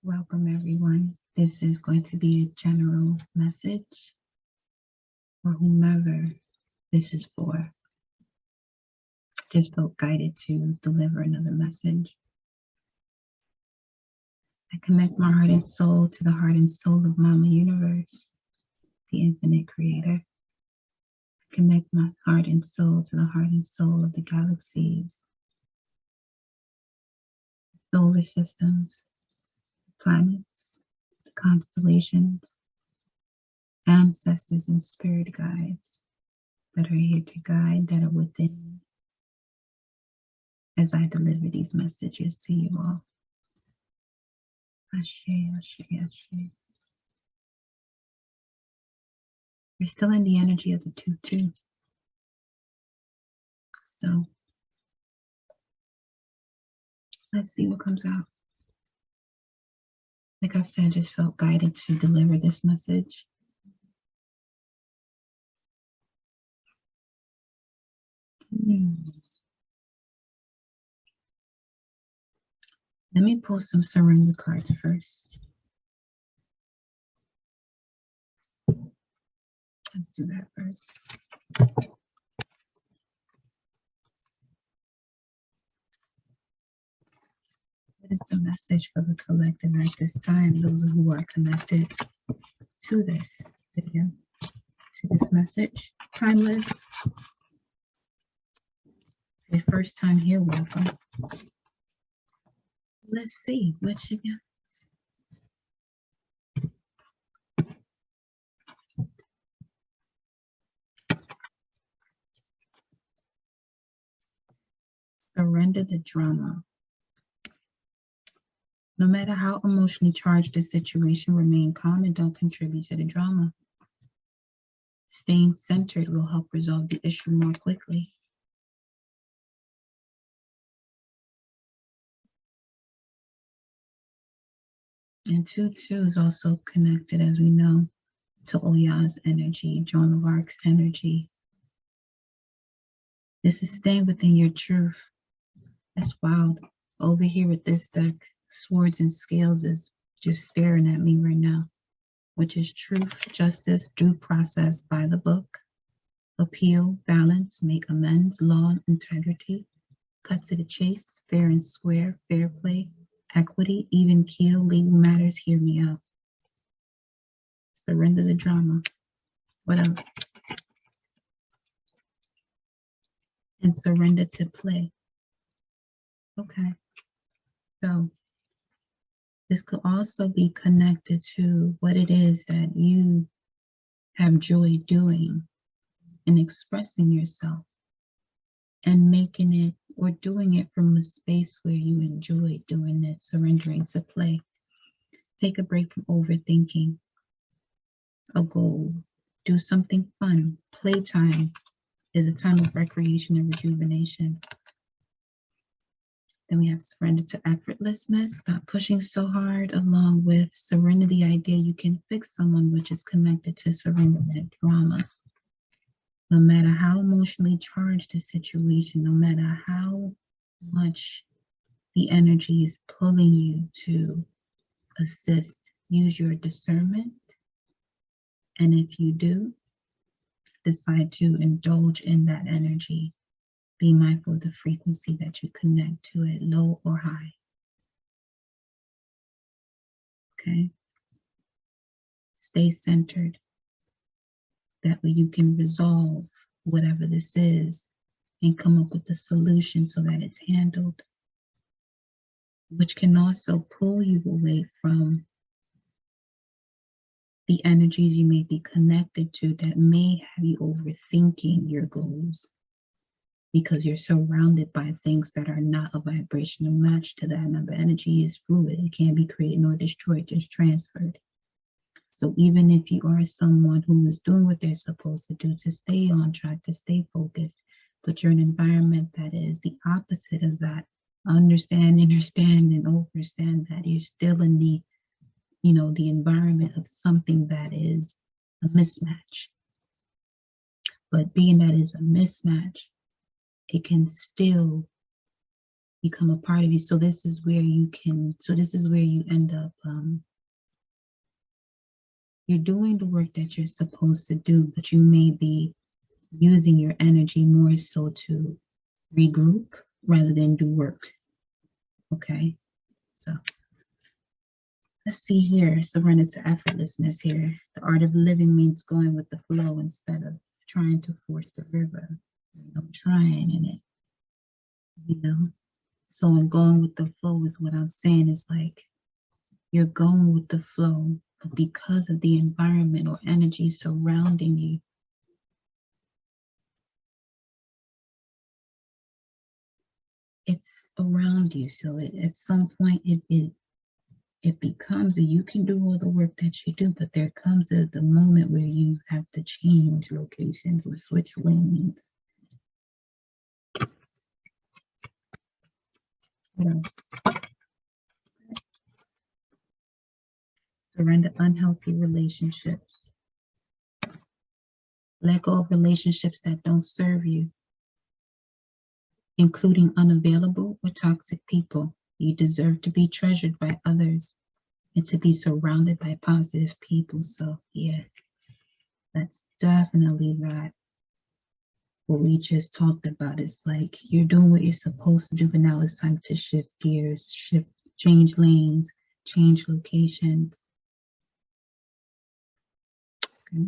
Welcome, everyone. This is going to be a general message for whomever this is for. Just felt guided to deliver another message. I connect my heart and soul to the heart and soul of Mama Universe, the infinite creator. I connect my heart and soul to the heart and soul of the galaxies, solar systems, planets, the constellations, ancestors and spirit guides that are here to guide, that are within as I deliver these messages to you all. Ashe, ashe, ashe. We're still in the energy of the 2-2. So let's see what comes out. Like I said, I just felt guided to deliver this message. Let me pull some surrender cards first. Let's do that first. What is the message for the collective at this time? Those who are connected to this video, to this message. Timeless. Your first time here, welcome. Let's see what you got. Surrender the drama. No matter how emotionally charged the situation, remain calm and don't contribute to the drama. Staying centered will help resolve the issue more quickly. And 2-2 is also connected, as we know, to Oya's energy, Joan of Arc's energy. This is staying within your truth. That's wild. Over here with this deck, Swords and Scales is just staring at me right now, which is truth, justice, due process, by the book, appeal, balance, make amends, law, integrity, cut to the chase, fair and square, fair play, equity, even keel, legal matters, hear me out. Surrender the drama. What else? And surrender to play. Okay. So this could also be connected to what it is that you have joy doing and expressing yourself and making it or doing it from a space where you enjoy doing it, surrendering to play. Take a break from overthinking a goal. Do something fun. Playtime is a time of recreation and rejuvenation. Then we have surrender to effortlessness. Stop pushing so hard, along with surrender the idea you can fix someone, which is connected to surrender that drama. No matter how emotionally charged the situation, no matter how much the energy is pulling you to assist, use your discernment. And if you do decide to indulge in that energy, be mindful of the frequency that you connect to it, low or high. Okay? Stay centered. That way you can resolve whatever this is and come up with a solution so that it's handled, which can also pull you away from the energies you may be connected to that may have you overthinking your goals because you're surrounded by things that are not a vibrational match to that. Remember, energy is fluid. It can't be created nor destroyed, just transferred. So even if you are someone who is doing what they're supposed to do to stay on track, to stay focused, but you're in an environment that is the opposite of that, understand, and overstand that you're still in the, the environment of something that is a mismatch. But being that is a mismatch, it can still become a part of you. So this is where you can, so this is where you end up, you're doing the work that you're supposed to do, but you may be using your energy more so to regroup rather than do work. Okay, so let's see here. Surrender to effortlessness here. The art of living means going with the flow instead of trying to force the river. No trying in it, you know. So in going with the flow is what I'm saying. Is like you're going with the flow, but because of the environment or energy surrounding you, it's around you. So at some point it becomes you can do all the work that you do, but there comes the moment where you have to change locations or switch lanes. What else? Surrender unhealthy relationships. Let go of relationships that don't serve you, including unavailable or toxic people. You deserve to be treasured by others and to be surrounded by positive people. So yeah, that's definitely that. What we just talked about is like you're doing what you're supposed to do, but now it's time to shift gears, change lanes, change locations. Okay.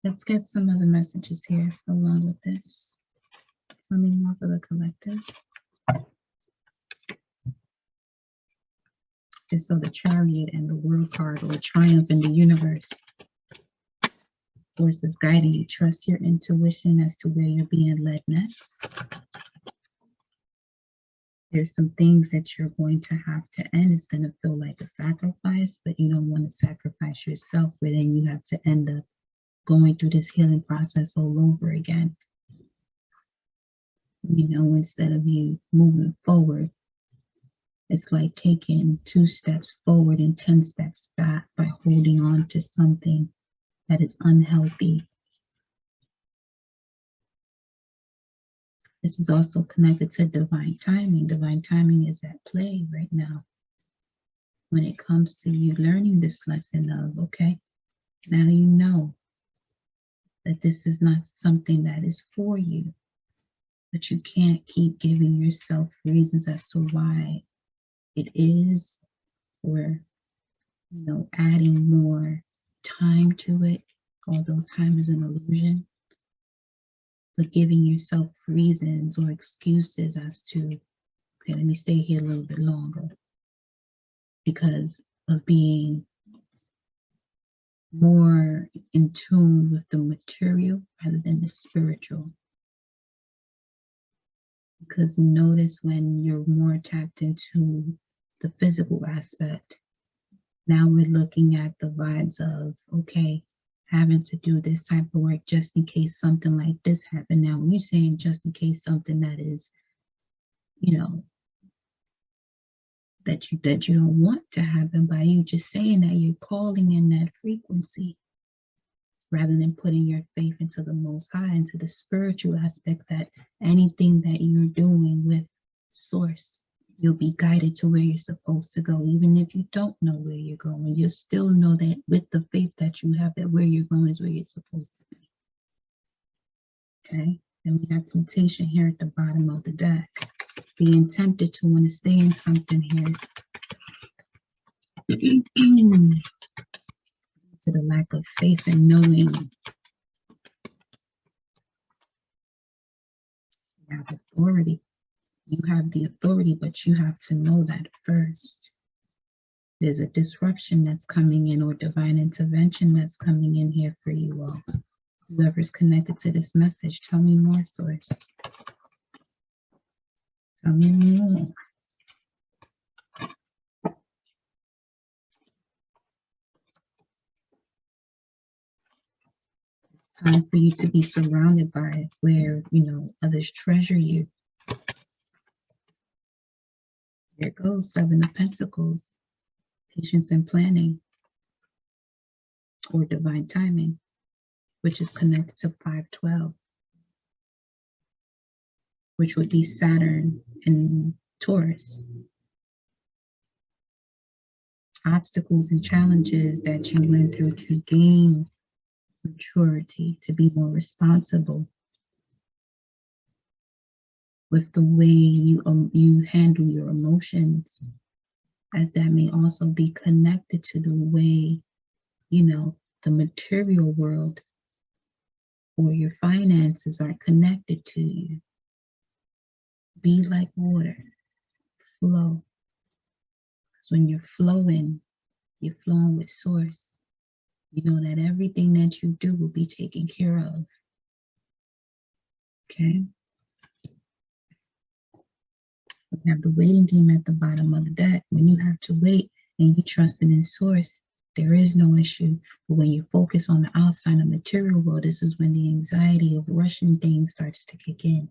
Let's get some other messages here along with this. Something more for the collective. Just so the Chariot and the World card, or Triumph in the universe. Force is guiding you. Trust your intuition as to where you're being led next. There's some things that you're going to have to end. It's going to feel like a sacrifice, but you don't want to sacrifice yourself, but then you have to end up going through this healing process all over again. You know, instead of you moving forward, it's like taking 2 steps forward and 10 steps back by holding on to something that is unhealthy. This is also connected to divine timing. Divine timing is at play right now when it comes to you learning this lesson of, okay, now you know that this is not something that is for you, but you can't keep giving yourself reasons as to why it is, or, you know, adding more time to it, although time is an illusion, but giving yourself reasons or excuses as to, okay, let me stay here a little bit longer because of being more in tune with the material rather than the spiritual. Because notice when you're more tapped into the physical aspect, now we're looking at the vibes of, okay, having to do this type of work just in case something like this happened. Now, when you're saying just in case something that is, you know, that you don't want to happen, by you just saying that, you're calling in that frequency rather than putting your faith into the Most High, into the spiritual aspect, that anything that you're doing with Source, you'll be guided to where you're supposed to go. Even if you don't know where you're going, you'll still know that with the faith that you have, that where you're going is where you're supposed to be. Okay? Then we have temptation here at the bottom of the deck. Being tempted to want to stay in something here. To the lack of faith and knowing. You have authority. You have the authority, but you have to know that first. There's a disruption that's coming in, or divine intervention that's coming in here for you all. Whoever's connected to this message, tell me more, Source. Tell me more. It's time for you to be surrounded by where, you know, others treasure you. There goes 7 of Pentacles. Patience and planning, or divine timing, which is connected to 512. which would be Saturn and Taurus. Obstacles and challenges that you went through to gain maturity, to be more responsible with the way you handle your emotions, as that may also be connected to the way, the material world or your finances are connected to you. Be like water, flow. Because when you're flowing with source. You know that everything that you do will be taken care of. Okay? We have the waiting game at the bottom of the deck. When you have to wait and you trusting in source, there is no issue. But when you focus on the outside of material world, this is when the anxiety of rushing things starts to kick in.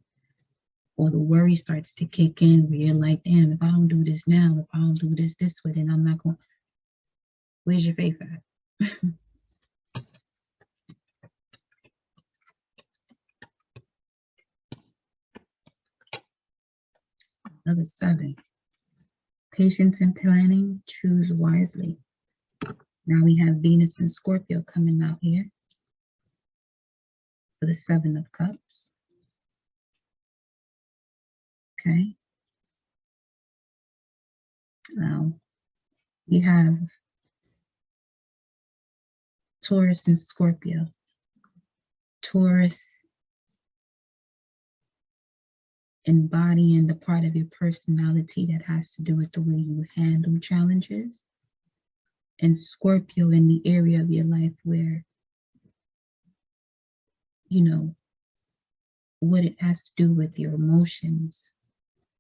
Or the worry starts to kick in where you're like, damn, if I don't do this now, if I don't do this way, then I'm not going. Where's your faith at? Another 7. Patience and planning, choose wisely. Now we have Venus and Scorpio coming out here for the 7 of Cups. Okay. Now we have Taurus and Scorpio. Taurus embodying the part of your personality that has to do with the way you handle challenges. And Scorpio in the area of your life where, what it has to do with your emotions,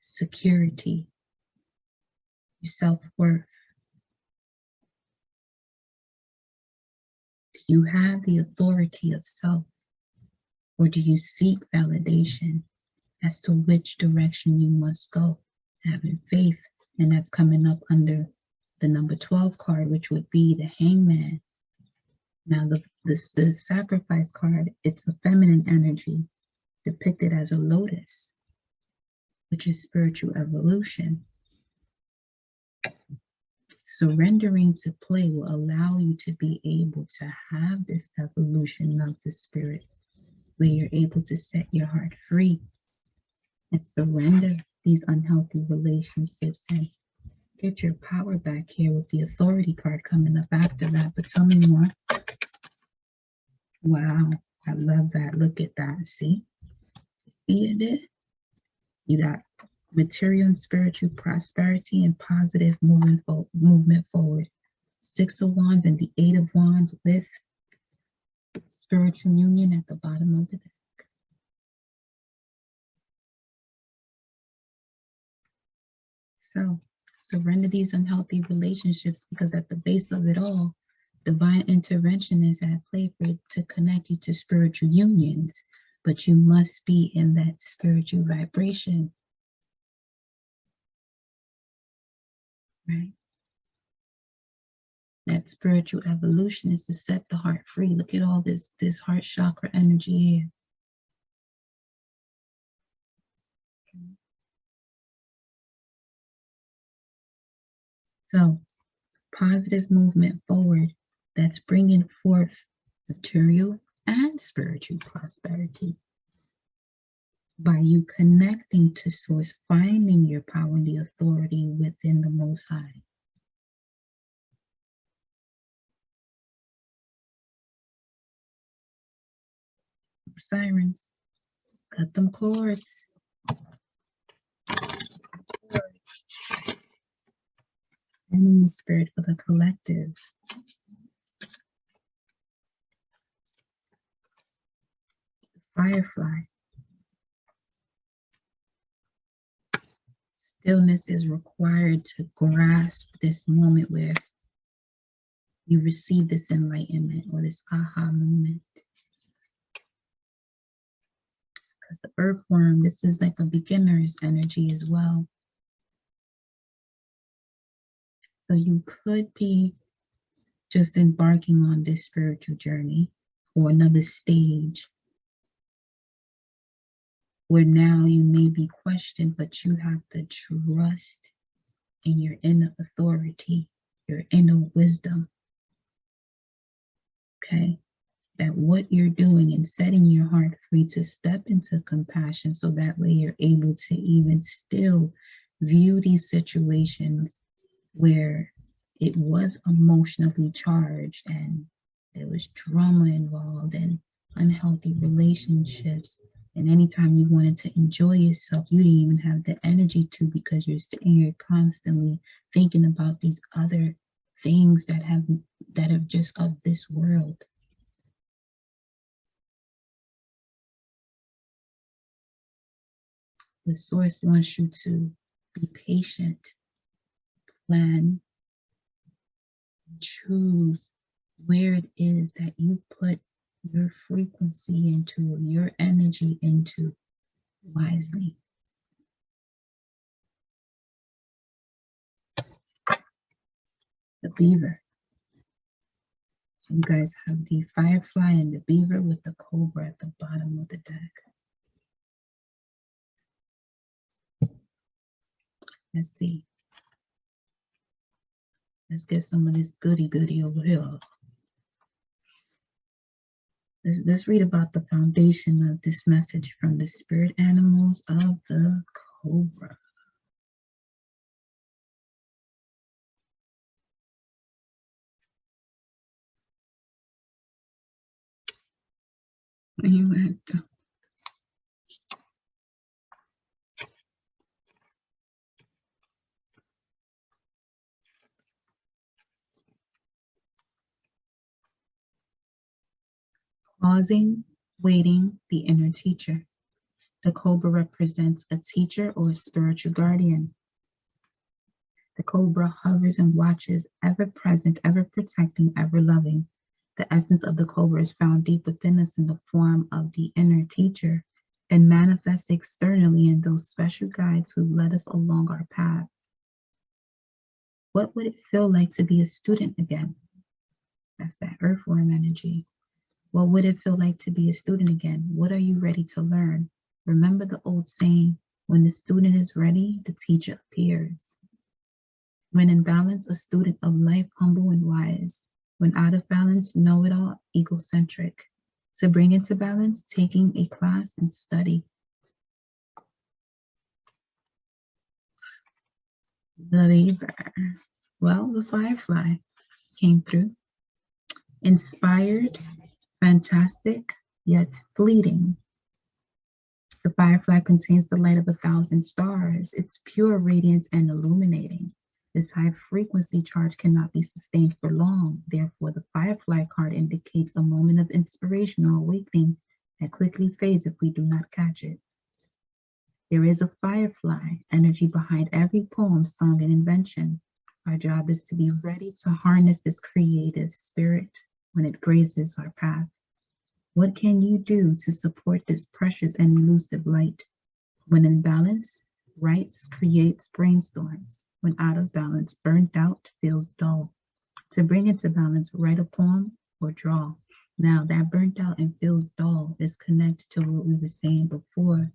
security, your self-worth. Do you have the authority of self, or do you seek validation as to which direction you must go? Having faith, and that's coming up under the number 12 card, which would be the Hangman. Now, the Sacrifice card, it's a feminine energy depicted as a lotus, which is spiritual evolution. Surrendering to play will allow you to be able to have this evolution of the spirit, where you're able to set your heart free and surrender these unhealthy relationships and get your power back here with the Authority card coming up after that. But tell me more. Wow, I love that. Look at that. See it? You got material and spiritual prosperity and positive movement forward. 6 of Wands and the 8 of Wands with spiritual union at the bottom of the deck. So surrender these unhealthy relationships, because at the base of it all, divine intervention is at play to connect you to spiritual unions, but you must be in that spiritual vibration. Right? That spiritual evolution is to set the heart free. Look at all this heart chakra energy here. So, positive movement forward that's bringing forth material and spiritual prosperity by you connecting to source, finding your power and the authority within the Most High. Sirens, cut them cords. Animal spirit for the collective. Firefly. Stillness is required to grasp this moment where you receive this enlightenment or this aha moment. Because the earthworm, this is like a beginner's energy as well. So you could be just embarking on this spiritual journey or another stage, where now you may be questioned, but you have the trust in your inner authority, your inner wisdom, okay? That what you're doing and setting your heart free to step into compassion, so that way you're able to even still view these situations where it was emotionally charged and there was drama involved and unhealthy relationships. And anytime you wanted to enjoy yourself, you didn't even have the energy to, because you're sitting here constantly thinking about these other things that are just of this world. The source wants you to be patient, plan, choose where it is that you put your frequency into, your energy into wisely. The beaver. So you guys have the firefly and the beaver with the cobra at the bottom of the deck. Let's see. Let's get some of this goody over here. Let's read about the foundation of this message from the spirit animals of the cobra. Pausing, waiting, the inner teacher. The cobra represents a teacher or a spiritual guardian. The cobra hovers and watches, ever present, ever protecting, ever loving. The essence of the cobra is found deep within us in the form of the inner teacher and manifests externally in those special guides who led us along our path. What would it feel like to be a student again? That's that earthworm energy. What would it feel like to be a student again? What are you ready to learn? Remember the old saying, when the student is ready, the teacher appears. When in balance, a student of life, humble and wise. When out of balance, know-it-all, egocentric. To bring into balance, taking a class and study. The Beaver. Well, the firefly came through. Inspired, fantastic, yet fleeting. The firefly contains the light of 1,000 stars. It's pure, radiant, and illuminating. This high frequency charge cannot be sustained for long. Therefore, the firefly card indicates a moment of inspiration or awakening that quickly fades if we do not catch it. There is a firefly energy behind every poem, song, and invention. Our job is to be ready to harness this creative spirit when it graces our path. What can you do to support this precious and elusive light? When in balance, writes, creates, brainstorms. When out of balance, burnt out, feels dull. To bring it to balance, write a poem or draw. Now, that burnt out and feels dull is connected to what we were saying before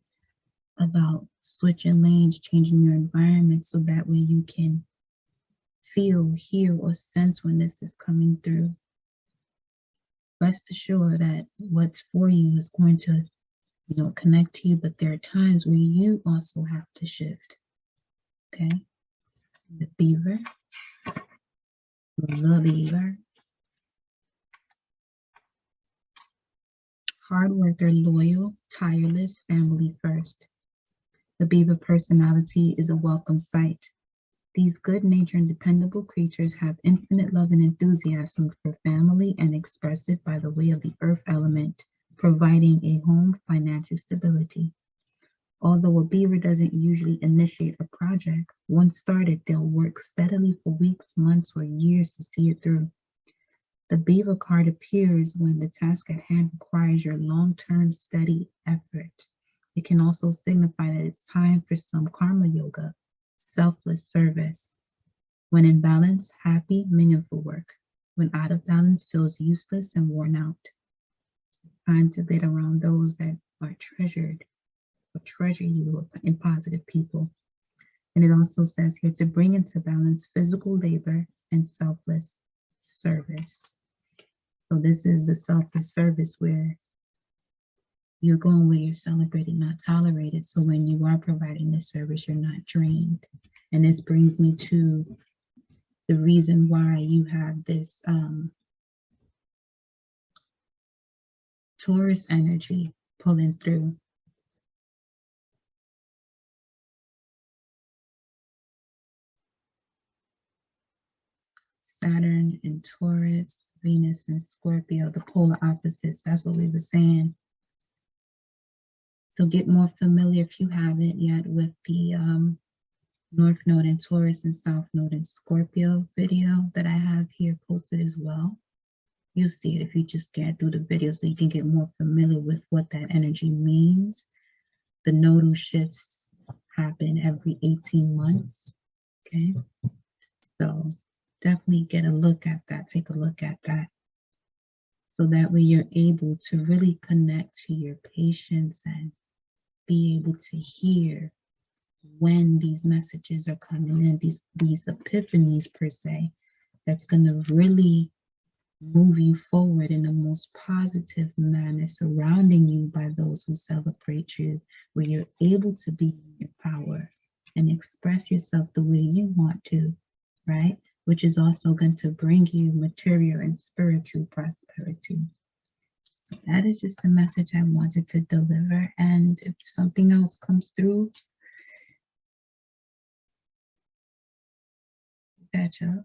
about switching lanes, changing your environment, so that way you can feel, hear, or sense when this is coming through. Rest assured that what's for you is going to, connect to you, but there are times where you also have to shift. Okay? The beaver. The beaver. Hard worker, loyal, tireless, family first. The beaver personality is a welcome sight. These good-natured and dependable creatures have infinite love and enthusiasm for family and express it by the way of the earth element, providing a home, financial stability. Although a beaver doesn't usually initiate a project, once started, they'll work steadily for weeks, months, or years to see it through. The beaver card appears when the task at hand requires your long-term steady effort. It can also signify that it's time for some karma yoga, selfless service. When in balance, happy, meaningful work. When out of balance, feels useless and worn out. Time to get around those that are treasured or treasure you in positive people. And it also says here to bring into balance physical labor and selfless service. So this is the selfless service where you're going where you're celebrated, not tolerated. So when you are providing this service, you're not drained. And this brings me to the reason why you have this Taurus energy pulling through. Saturn and Taurus, Venus and Scorpio, the polar opposites. That's what we were saying. So get more familiar if you haven't yet with the North Node in Taurus and South Node in Scorpio video that I have here posted as well. You'll see it if you just get through the video so you can get more familiar with what that energy means. The nodal shifts happen every 18 months, okay? So definitely get a look at that, take a look at that. So that way you're able to really connect to your patients and be able to hear when these messages are coming in, these epiphanies per se, that's going to really move you forward in the most positive manner, surrounding you by those who celebrate you, where you're able to be in your power and express yourself the way you want to, right? Which is also going to bring you material and spiritual prosperity. So that is just the message I wanted to deliver. And if something else comes through, catch up.